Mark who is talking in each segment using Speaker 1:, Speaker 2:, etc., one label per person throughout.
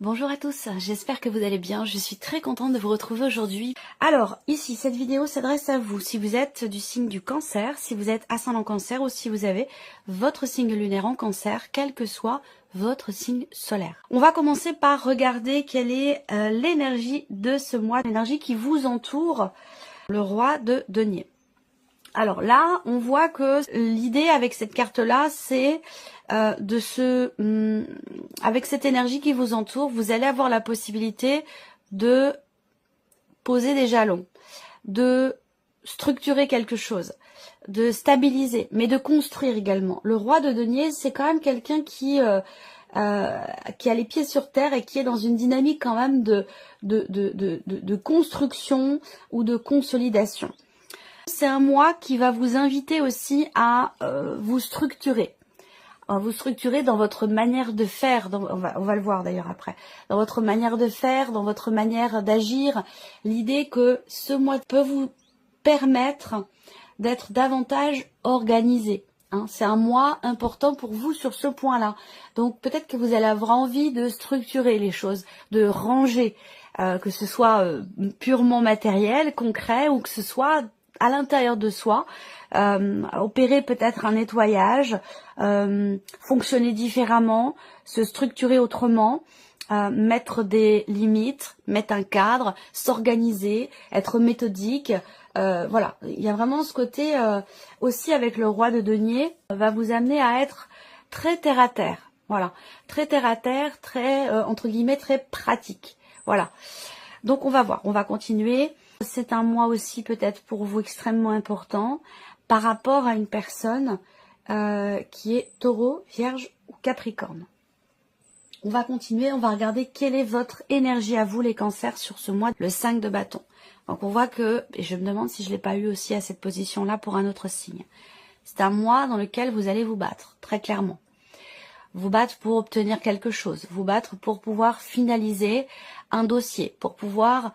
Speaker 1: Bonjour à tous, j'espère que vous allez bien, je suis très contente de vous retrouver aujourd'hui. Alors, ici, cette vidéo s'adresse à vous, si vous êtes du signe du cancer, si vous êtes ascendant cancer ou si vous avez votre signe lunaire en cancer, quel que soit votre signe solaire. On va commencer par regarder quelle est l'énergie de ce mois, l'énergie qui vous entoure, le roi de denier. Alors là, on voit que l'idée avec cette carte-là, c'est avec cette énergie qui vous entoure, vous allez avoir la possibilité de poser des jalons, de structurer quelque chose, de stabiliser, mais de construire également. Le roi de denier, c'est quand même quelqu'un qui a les pieds sur terre et qui est dans une dynamique quand même de construction ou de consolidation. C'est un mois qui va vous inviter aussi à vous structurer. Vous structurer dans votre manière de faire, on va le voir d'ailleurs après, dans votre manière de faire, dans votre manière d'agir. L'idée que ce mois peut vous permettre d'être davantage organisé. C'est un mois important pour vous sur ce point-là. Donc peut-être que vous allez avoir envie de structurer les choses, de ranger, que ce soit purement matériel, concret, ou que ce soit à l'intérieur de soi, opérer peut-être un nettoyage, fonctionner différemment, se structurer autrement, mettre des limites, mettre un cadre, s'organiser, être méthodique. Voilà, il y a vraiment ce côté aussi avec le roi de denier, va vous amener à être très terre à terre. Voilà, très terre à terre, très entre guillemets très pratique. Voilà. Donc on va voir, on va continuer. C'est un mois aussi peut-être pour vous extrêmement important par rapport à une personne qui est Taureau, Vierge ou Capricorne. On va continuer, on va regarder quelle est votre énergie à vous les cancers sur ce mois, le 5 de bâton. Donc on voit que, et je me demande si je ne l'ai pas eu aussi à cette position-là pour un autre signe. C'est un mois dans lequel vous allez vous battre, très clairement. Vous battre pour obtenir quelque chose, vous battre pour pouvoir finaliser un dossier, pour pouvoir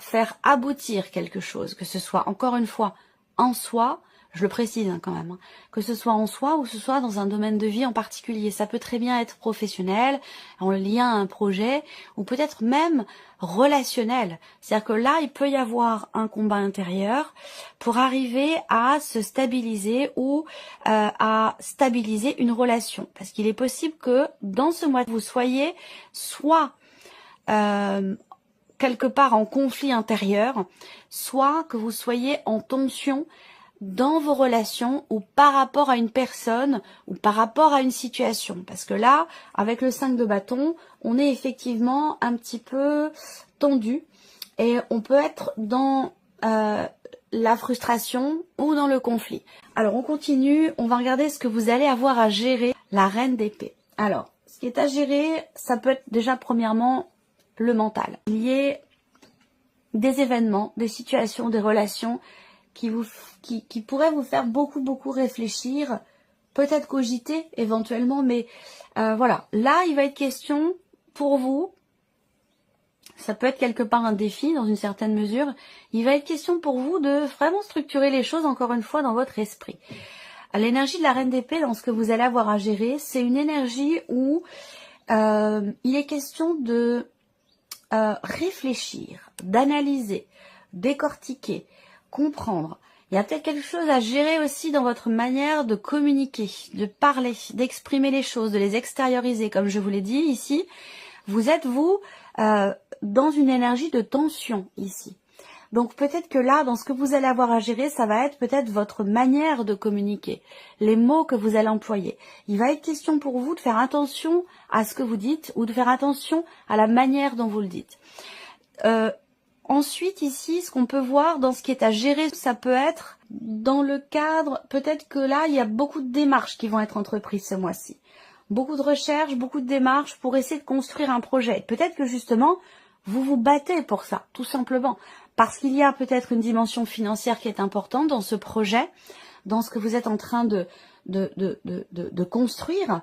Speaker 1: faire aboutir quelque chose, que ce soit encore une fois en soi, je le précise quand même, que ce soit en soi ou que ce soit dans un domaine de vie en particulier. Ça peut très bien être professionnel, en lien à un projet, ou peut-être même relationnel. C'est-à-dire que là, il peut y avoir un combat intérieur pour arriver à se stabiliser ou à stabiliser une relation. Parce qu'il est possible que dans ce mois, vous soyez soit quelque part en conflit intérieur, soit que vous soyez en tension dans vos relations ou par rapport à une personne ou par rapport à une situation. Parce que là, avec le 5 de bâton, on est effectivement un petit peu tendu et on peut être dans la frustration ou dans le conflit. Alors on continue, on va regarder ce que vous allez avoir à gérer, la reine d'épée. Alors, ce qui est à gérer, ça peut être déjà premièrement le mental. Il y a des événements, des situations, des relations qui pourraient vous faire beaucoup réfléchir, peut-être cogiter éventuellement, mais voilà. Là, il va être question pour vous, ça peut être quelque part un défi dans une certaine mesure, il va être question pour vous de vraiment structurer les choses encore une fois dans votre esprit. L'énergie de la reine d'épée, dans ce que vous allez avoir à gérer, c'est une énergie où il est question de réfléchir, d'analyser, décortiquer, comprendre. Il y a peut-être quelque chose à gérer aussi dans votre manière de communiquer, de parler, d'exprimer les choses, de les extérioriser. Comme je vous l'ai dit ici, vous êtes dans une énergie de tension ici. Donc peut-être que là, dans ce que vous allez avoir à gérer, ça va être peut-être votre manière de communiquer, les mots que vous allez employer. Il va être question pour vous de faire attention à ce que vous dites ou de faire attention à la manière dont vous le dites. Ensuite, ici, ce qu'on peut voir dans ce qui est à gérer, ça peut être dans le cadre, peut-être que là, il y a beaucoup de démarches qui vont être entreprises ce mois-ci. Beaucoup de recherches, beaucoup de démarches pour essayer de construire un projet. Peut-être que justement, vous vous battez pour ça, tout simplement. Parce qu'il y a peut-être une dimension financière qui est importante dans ce projet, dans ce que vous êtes en train de construire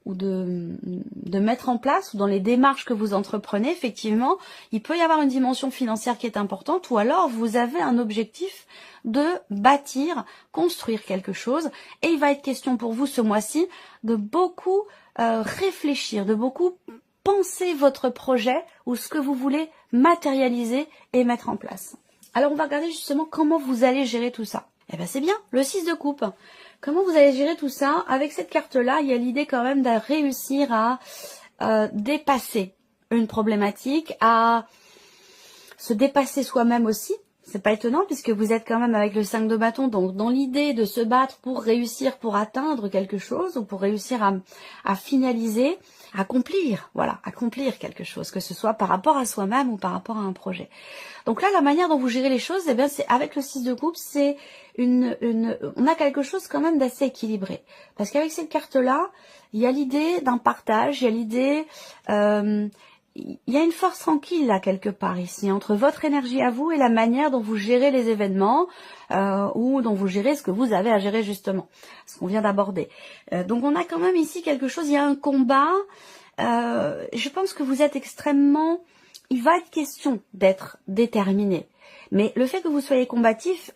Speaker 1: ou de mettre en place, ou dans les démarches que vous entreprenez, effectivement, il peut y avoir une dimension financière qui est importante, ou alors vous avez un objectif de bâtir, construire quelque chose, et il va être question pour vous ce mois-ci de beaucoup réfléchir, de beaucoup pensez votre projet ou ce que vous voulez matérialiser et mettre en place. Alors on va regarder justement comment vous allez gérer tout ça. Eh bien c'est bien, le 6 de coupe. Comment vous allez gérer tout ça? Avec cette carte-là, il y a l'idée quand même de réussir à dépasser une problématique, à se dépasser soi-même aussi. C'est pas étonnant puisque vous êtes quand même avec le 5 de bâton, donc dans l'idée de se battre pour réussir, pour atteindre quelque chose ou pour réussir à finaliser, accomplir, voilà, accomplir quelque chose, que ce soit par rapport à soi-même ou par rapport à un projet. Donc là, la manière dont vous gérez les choses, eh bien, c'est avec le 6 de coupe, c'est on a quelque chose quand même d'assez équilibré. Parce qu'avec cette carte-là, il y a l'idée d'un partage, il y a l'idée, il y a une force tranquille là quelque part ici entre votre énergie à vous et la manière dont vous gérez les événements ou dont vous gérez ce que vous avez à gérer justement, ce qu'on vient d'aborder. Donc on a quand même ici quelque chose, il y a un combat. Je pense que vous êtes extrêmement, il va être question d'être déterminé, mais le fait que vous soyez combatif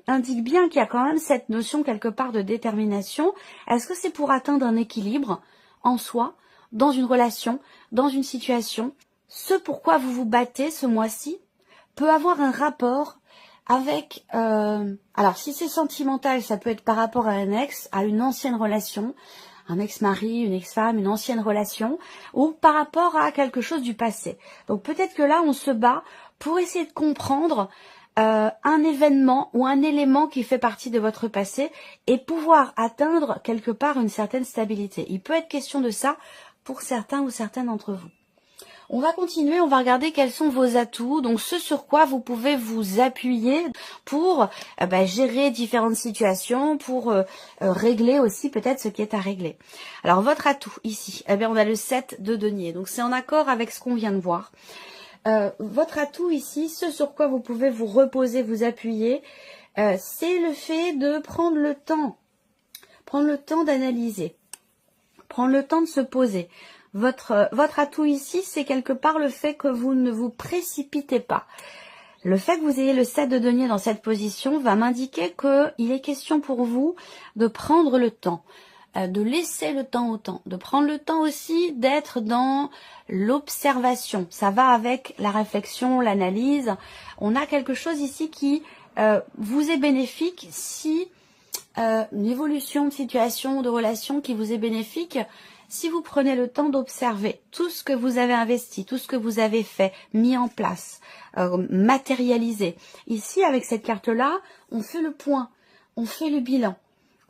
Speaker 1: indique bien qu'il y a quand même cette notion quelque part de détermination. Est-ce que c'est pour atteindre un équilibre en soi, dans une relation, dans une situation? Ce pourquoi vous vous battez ce mois-ci peut avoir un rapport avec... alors, si c'est sentimental, ça peut être par rapport à un ex, à une ancienne relation, un ex-mari, une ex-femme, une ancienne relation, ou par rapport à quelque chose du passé. Donc, peut-être que là, on se bat pour essayer de comprendre un événement ou un élément qui fait partie de votre passé et pouvoir atteindre quelque part une certaine stabilité. Il peut être question de ça pour certains ou certaines d'entre vous. On va continuer, on va regarder quels sont vos atouts, donc ce sur quoi vous pouvez vous appuyer pour gérer différentes situations, pour régler aussi peut-être ce qui est à régler. Alors votre atout ici, eh bien on a le 7 de denier, donc c'est en accord avec ce qu'on vient de voir. Votre atout ici, ce sur quoi vous pouvez vous reposer, vous appuyer, c'est le fait de prendre le temps d'analyser, prendre le temps de se poser. Votre atout ici, c'est quelque part le fait que vous ne vous précipitez pas. Le fait que vous ayez le 7 de denier dans cette position va m'indiquer qu'il est question pour vous de prendre le temps, de laisser le temps au temps, de prendre le temps aussi d'être dans l'observation. Ça va avec la réflexion, l'analyse. On a quelque chose ici qui vous est bénéfique si une évolution de situation, de relation qui vous est bénéfique si vous prenez le temps d'observer tout ce que vous avez investi, tout ce que vous avez fait, mis en place, matérialisé. Ici, avec cette carte-là, on fait le point, on fait le bilan.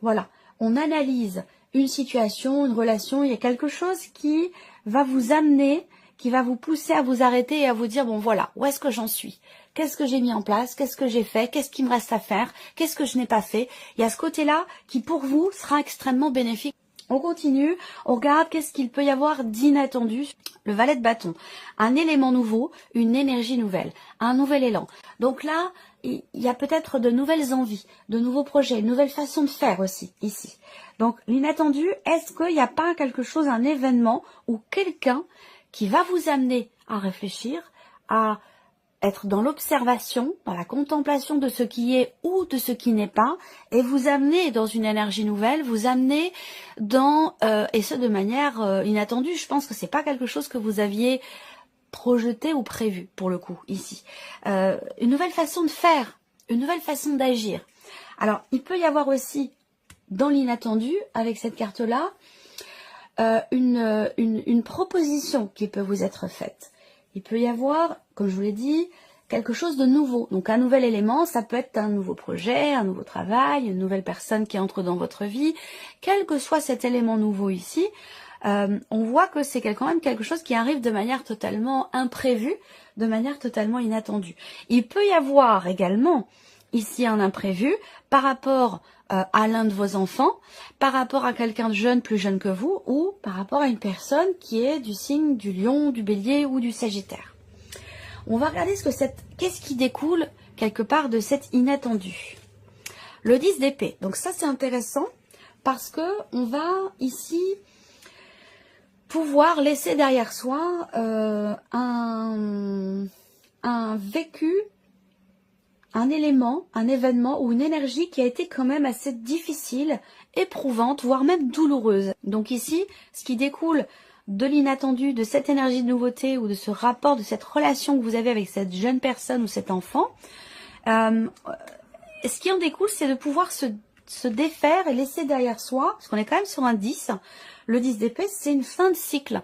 Speaker 1: Voilà, on analyse une situation, une relation, il y a quelque chose qui va vous amener, qui va vous pousser à vous arrêter et à vous dire, bon voilà, où est-ce que j'en suis? Qu'est-ce que j'ai mis en place? Qu'est-ce que j'ai fait? Qu'est-ce qui me reste à faire? Qu'est-ce que je n'ai pas fait? Il y a ce côté-là qui, pour vous, sera extrêmement bénéfique. On continue, on regarde qu'est-ce qu'il peut y avoir d'inattendu. Le valet de bâton, un élément nouveau, une énergie nouvelle, un nouvel élan. Donc là, il y a peut-être de nouvelles envies, de nouveaux projets, une nouvelle façon de faire aussi, ici. Donc l'inattendu, est-ce qu'il n'y a pas quelque chose, un événement ou quelqu'un qui va vous amener à réfléchir, à être dans l'observation, dans la contemplation de ce qui est ou de ce qui n'est pas, et vous amener dans une énergie nouvelle, vous amener dans, et ce de manière inattendue. Je pense que c'est pas quelque chose que vous aviez projeté ou prévu, pour le coup, ici. Une nouvelle façon de faire, une nouvelle façon d'agir. Alors, il peut y avoir aussi, dans l'inattendu, avec cette carte-là, une proposition qui peut vous être faite. Il peut y avoir, comme je vous l'ai dit, quelque chose de nouveau. Donc un nouvel élément, ça peut être un nouveau projet, un nouveau travail, une nouvelle personne qui entre dans votre vie. Quel que soit cet élément nouveau ici, on voit que c'est quand même quelque chose qui arrive de manière totalement imprévue, de manière totalement inattendue. Il peut y avoir également ici un imprévu par rapport à l'un de vos enfants, par rapport à quelqu'un de jeune, plus jeune que vous, ou par rapport à une personne qui est du signe du lion, du bélier ou du sagittaire. On va regarder qu'est-ce qui découle quelque part de cet inattendu. Le 10 d'épée. Donc ça c'est intéressant parce que on va ici pouvoir laisser derrière soi un vécu, un élément, un événement ou une énergie qui a été quand même assez difficile, éprouvante, voire même douloureuse. Donc ici, ce qui découle de l'inattendu, de cette énergie de nouveauté ou de ce rapport, de cette relation que vous avez avec cette jeune personne ou cet enfant, ce qui en découle, c'est de pouvoir se défaire et laisser derrière soi, parce qu'on est quand même sur un 10, le 10 d'épée, c'est une fin de cycle.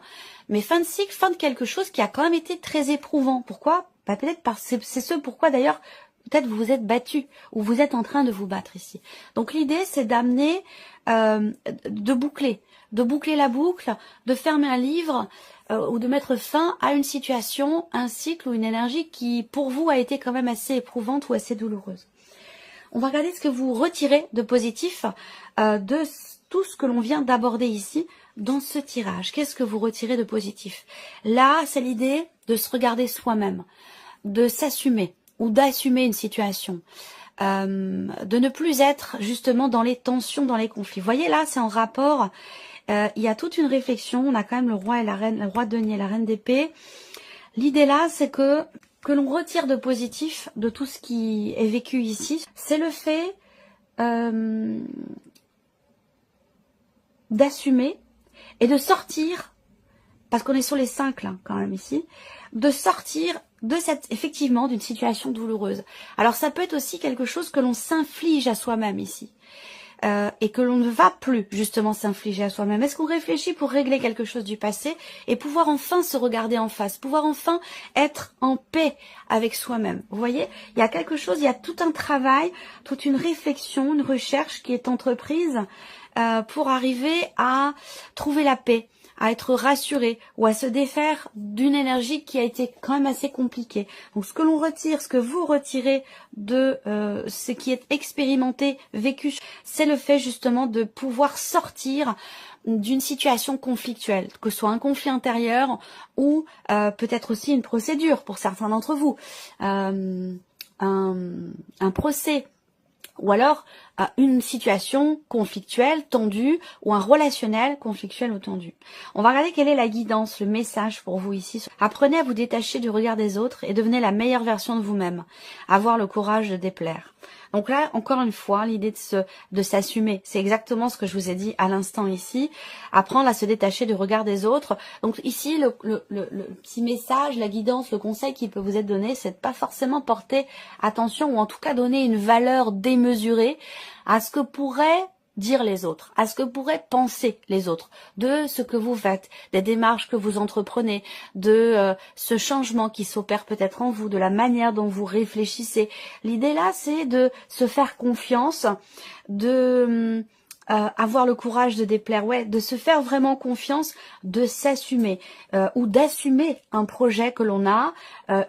Speaker 1: Mais fin de cycle, fin de quelque chose qui a quand même été très éprouvant. Pourquoi? Bah, peut-être parce que c'est ce pourquoi d'ailleurs, peut-être vous vous êtes battu, ou vous êtes en train de vous battre ici. Donc l'idée, c'est d'amener, de boucler la boucle, de fermer un livre, ou de mettre fin à une situation, un cycle ou une énergie qui, pour vous, a été quand même assez éprouvante ou assez douloureuse. On va regarder ce que vous retirez de positif de tout ce que l'on vient d'aborder ici dans ce tirage. Qu'est-ce que vous retirez de positif? Là, c'est l'idée de se regarder soi-même, de s'assumer ou d'assumer une situation, de ne plus être justement dans les tensions, dans les conflits. Vous voyez, là, c'est en rapport, il y a toute une réflexion. On a quand même le roi et la reine, le roi de denier et la reine d'épée. L'idée là, c'est que l'on retire de positif de tout ce qui est vécu ici, c'est le fait d'assumer et de sortir, parce qu'on est sur les 5 là quand même ici, de sortir de cette, effectivement, d'une situation douloureuse. Alors ça peut être aussi quelque chose que l'on s'inflige à soi-même ici. Et que l'on ne va plus justement s'infliger à soi-même. Est-ce qu'on réfléchit pour régler quelque chose du passé et pouvoir enfin se regarder en face, pouvoir enfin être en paix avec soi-même? Vous voyez, il y a quelque chose, il y a tout un travail, toute une réflexion, une recherche qui est entreprise pour arriver à trouver la paix, à être rassuré ou à se défaire d'une énergie qui a été quand même assez compliquée. Donc ce que l'on retire, ce que vous retirez de ce qui est expérimenté, vécu, c'est le fait justement de pouvoir sortir d'une situation conflictuelle, que ce soit un conflit intérieur ou peut-être aussi une procédure pour certains d'entre vous, un procès, ou alors une situation conflictuelle, tendue, ou un relationnel conflictuel ou tendu. On va regarder quelle est la guidance, le message pour vous ici. Apprenez à vous détacher du regard des autres et devenez la meilleure version de vous-même. Avoir le courage de déplaire. Donc là, encore une fois, l'idée de s'assumer, c'est exactement ce que je vous ai dit à l'instant ici. Apprendre à se détacher du regard des autres. Donc ici, le petit message, la guidance, le conseil qui peut vous être donné, c'est de pas forcément porter attention ou en tout cas donner une valeur démesurée à ce que pourraient dire les autres, à ce que pourraient penser les autres, de ce que vous faites, des démarches que vous entreprenez, de ce changement qui s'opère peut-être en vous, de la manière dont vous réfléchissez. L'idée là, c'est de se faire confiance, de avoir le courage de déplaire, ouais, de se faire vraiment confiance, de s'assumer ou d'assumer un projet que l'on a,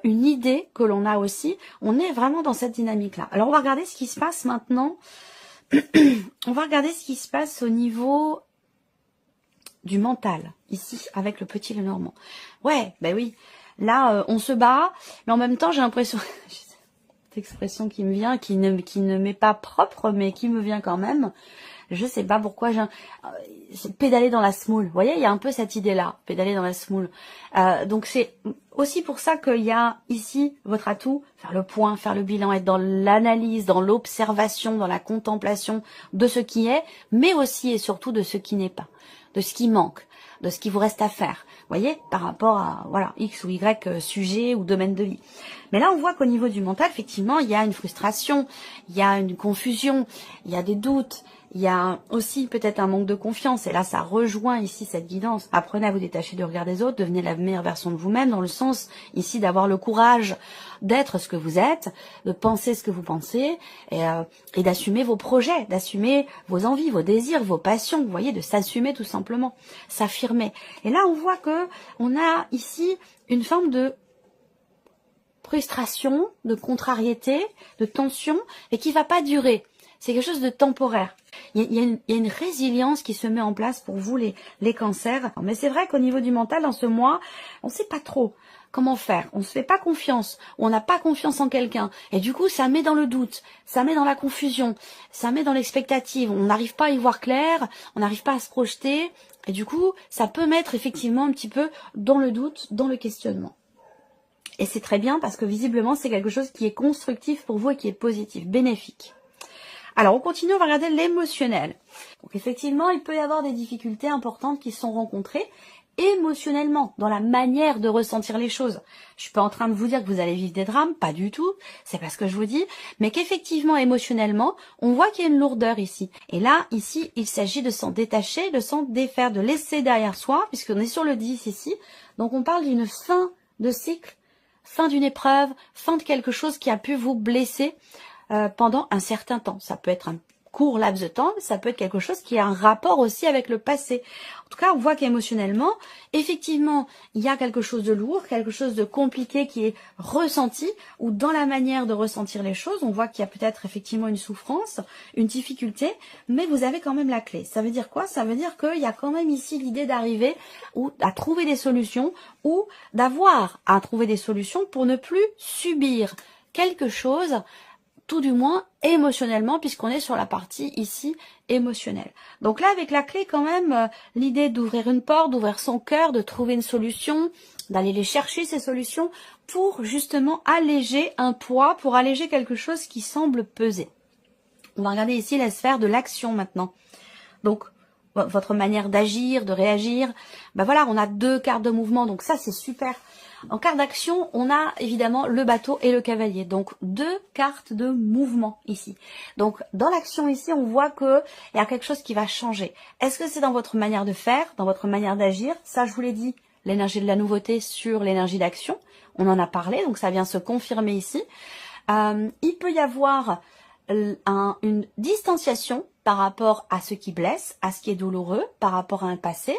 Speaker 1: une idée que l'on a aussi. On est vraiment dans cette dynamique-là. Alors on va regarder ce qui se passe maintenant. On va regarder ce qui se passe au niveau du mental, ici, avec le petit Lenormand. Ouais, ben oui, là, on se bat, mais en même temps, j'ai l'impression... cette expression qui me vient, qui ne m'est pas propre, mais qui me vient quand même. Je sais pas pourquoi c'est pédaler dans la semoule. Vous voyez, il y a un peu cette idée-là, pédaler dans la semoule. Donc c'est aussi pour ça qu'il y a ici votre atout, faire le point, faire le bilan, être dans l'analyse, dans l'observation, dans la contemplation de ce qui est, mais aussi et surtout de ce qui n'est pas, de ce qui manque, de ce qui vous reste à faire. Vous voyez, par rapport à voilà X ou Y sujet ou domaine de vie. Mais là, on voit qu'au niveau du mental, effectivement, il y a une frustration, il y a une confusion, il y a des doutes. Il y a aussi peut-être un manque de confiance. Et là, ça rejoint ici cette guidance. Apprenez à vous détacher du regard des autres. Devenez la meilleure version de vous-même, dans le sens ici d'avoir le courage d'être ce que vous êtes, de penser ce que vous pensez et d'assumer vos projets, d'assumer vos envies, vos désirs, vos passions. Vous voyez, de s'assumer tout simplement, s'affirmer. Et là, on voit que on a ici une forme de frustration, de contrariété, de tension, et qui va pas durer. C'est quelque chose de temporaire. Il y a une résilience qui se met en place pour vous, les cancers. Mais c'est vrai qu'au niveau du mental, dans ce mois, on ne sait pas trop comment faire. On ne se fait pas confiance. On n'a pas confiance en quelqu'un. Et du coup, ça met dans le doute. Ça met dans la confusion. Ça met dans l'expectative. On n'arrive pas à y voir clair. On n'arrive pas à se projeter. Et du coup, ça peut mettre effectivement un petit peu dans le doute, dans le questionnement. Et c'est très bien parce que visiblement, c'est quelque chose qui est constructif pour vous et qui est positif, bénéfique. Alors, on continue, on va regarder l'émotionnel. Donc, effectivement, il peut y avoir des difficultés importantes qui sont rencontrées émotionnellement, dans la manière de ressentir les choses. Je suis pas en train de vous dire que vous allez vivre des drames, pas du tout, c'est pas ce que je vous dis, mais qu'effectivement, émotionnellement, on voit qu'il y a une lourdeur ici. Et là, ici, il s'agit de s'en détacher, de s'en défaire, de laisser derrière soi, puisqu'on est sur le 10 ici, donc on parle d'une fin de cycle, fin d'une épreuve, fin de quelque chose qui a pu vous blesser pendant un certain temps. Ça peut être un court laps de temps, ça peut être quelque chose qui a un rapport aussi avec le passé. En tout cas, on voit qu'émotionnellement, effectivement, il y a quelque chose de lourd, quelque chose de compliqué qui est ressenti, ou dans la manière de ressentir les choses, on voit qu'il y a peut-être effectivement une souffrance, une difficulté, mais vous avez quand même la clé. Ça veut dire quoi? Ça veut dire qu'il y a quand même ici l'idée d'arriver à trouver des solutions, ou d'avoir à trouver des solutions pour ne plus subir quelque chose, tout du moins émotionnellement, puisqu'on est sur la partie ici émotionnelle. Donc là, avec la clé quand même, l'idée d'ouvrir une porte, d'ouvrir son cœur, de trouver une solution, d'aller les chercher ces solutions pour justement alléger un poids, pour alléger quelque chose qui semble peser. On va regarder ici la sphère de l'action maintenant. Donc, votre manière d'agir, de réagir. Ben voilà, on a 2 cartes de mouvement, donc ça c'est super. En carte d'action, on a évidemment le bateau et le cavalier. Donc 2 cartes de mouvement ici. Donc dans l'action ici, on voit que il y a quelque chose qui va changer. Est-ce que c'est dans votre manière de faire, dans votre manière d'agir? Ça, je vous l'ai dit, l'énergie de la nouveauté sur l'énergie d'action. On en a parlé, donc ça vient se confirmer ici. Il peut y avoir une distanciation par rapport à ce qui blesse, à ce qui est douloureux, par rapport à un passé.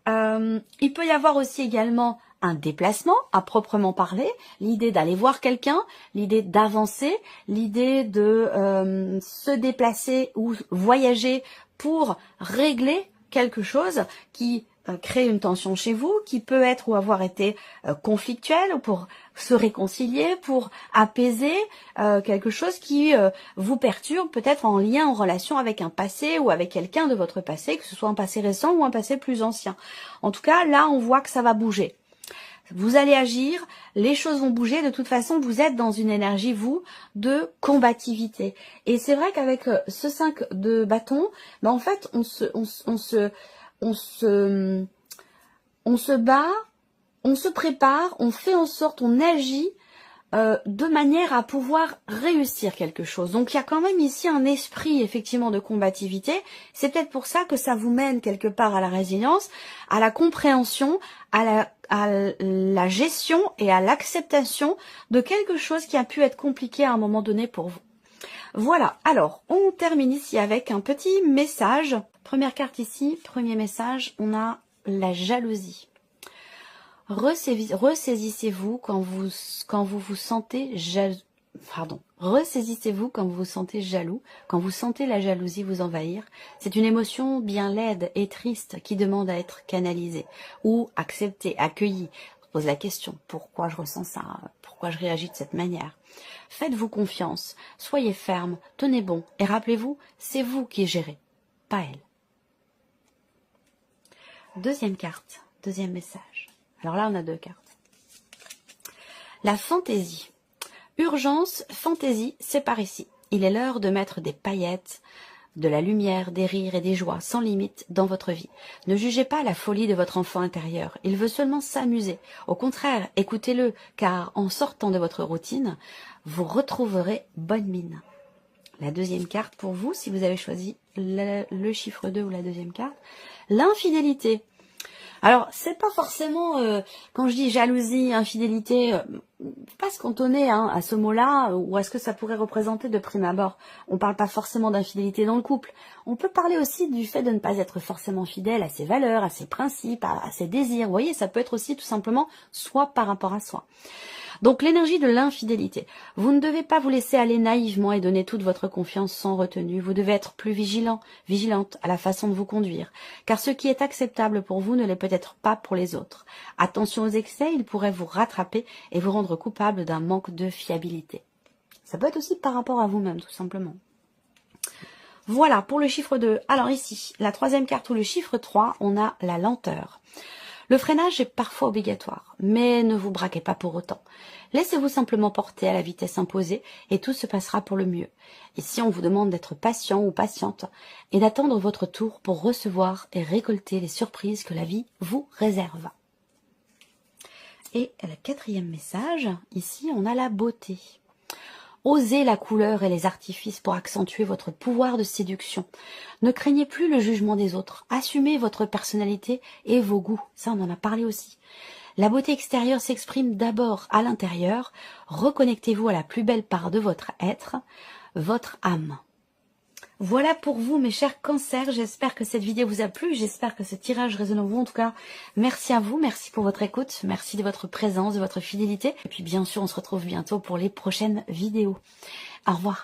Speaker 1: Il peut y avoir aussi également un déplacement à proprement parler, l'idée d'aller voir quelqu'un, l'idée d'avancer, l'idée de se déplacer ou voyager pour régler quelque chose qui crée une tension chez vous, qui peut être ou avoir été conflictuel, ou pour se réconcilier, pour apaiser quelque chose qui vous perturbe, peut-être en lien, en relation avec un passé ou avec quelqu'un de votre passé, que ce soit un passé récent ou un passé plus ancien. En tout cas, là, on voit que ça va bouger. Vous allez agir, les choses vont bouger, de toute façon, vous êtes dans une énergie, vous, de combativité. Et c'est vrai qu'avec ce 5 de bâton, ben en fait, on se bat, on se prépare, on fait en sorte, on agit de manière à pouvoir réussir quelque chose. Donc il y a quand même ici un esprit effectivement de combativité. C'est peut-être pour ça que ça vous mène quelque part à la résilience, à la compréhension, à la gestion et à l'acceptation de quelque chose qui a pu être compliqué à un moment donné pour vous. Voilà, alors on termine ici avec un petit message. Première carte ici, premier message, on a la jalousie. Ressaisissez-vous quand vous vous sentez jaloux. Pardon. Ressaisissez-vous quand vous vous sentez jaloux, quand vous sentez la jalousie vous envahir. C'est une émotion bien laide et triste qui demande à être canalisée ou acceptée, accueillie. On se pose la question, pourquoi je ressens ça? Pourquoi je réagis de cette manière? Faites-vous confiance, soyez ferme, tenez bon et rappelez-vous, c'est vous qui gérez, pas elle. Deuxième carte, deuxième message. Alors là, on a 2 cartes. La fantaisie. Urgence, fantaisie, c'est par ici. Il est l'heure de mettre des paillettes, de la lumière, des rires et des joies sans limite dans votre vie. Ne jugez pas la folie de votre enfant intérieur. Il veut seulement s'amuser. Au contraire, écoutez-le, car en sortant de votre routine, vous retrouverez bonne mine. La deuxième carte pour vous, si vous avez choisi le chiffre 2 ou la deuxième carte, l'infidélité. Alors, c'est pas forcément, quand je dis jalousie, infidélité, pas se cantonner à ce mot-là ou à ce que ça pourrait représenter de prime abord. On parle pas forcément d'infidélité dans le couple. On peut parler aussi du fait de ne pas être forcément fidèle à ses valeurs, à ses principes, à ses désirs. Vous voyez, ça peut être aussi tout simplement soi par rapport à soi. Donc l'énergie de l'infidélité. Vous ne devez pas vous laisser aller naïvement et donner toute votre confiance sans retenue. Vous devez être plus vigilante à la façon de vous conduire. Car ce qui est acceptable pour vous ne l'est peut-être pas pour les autres. Attention aux excès, ils pourraient vous rattraper et vous rendre coupable d'un manque de fiabilité. Ça peut être aussi par rapport à vous-même, tout simplement. Voilà, pour le chiffre 2. Alors ici, la troisième carte ou le chiffre 3, on a la lenteur. Le freinage est parfois obligatoire, mais ne vous braquez pas pour autant. Laissez-vous simplement porter à la vitesse imposée et tout se passera pour le mieux. Ici, on vous demande d'être patient ou patiente et d'attendre votre tour pour recevoir et récolter les surprises que la vie vous réserve. Et le quatrième message, ici, on a la beauté. Osez la couleur et les artifices pour accentuer votre pouvoir de séduction. Ne craignez plus le jugement des autres. Assumez votre personnalité et vos goûts. Ça, on en a parlé aussi. La beauté extérieure s'exprime d'abord à l'intérieur. Reconnectez-vous à la plus belle part de votre être, votre âme. Voilà pour vous, mes chers cancers. J'espère que cette vidéo vous a plu. J'espère que ce tirage résonne en vous. En tout cas, merci à vous. Merci pour votre écoute. Merci de votre présence, de votre fidélité. Et puis, bien sûr, on se retrouve bientôt pour les prochaines vidéos. Au revoir.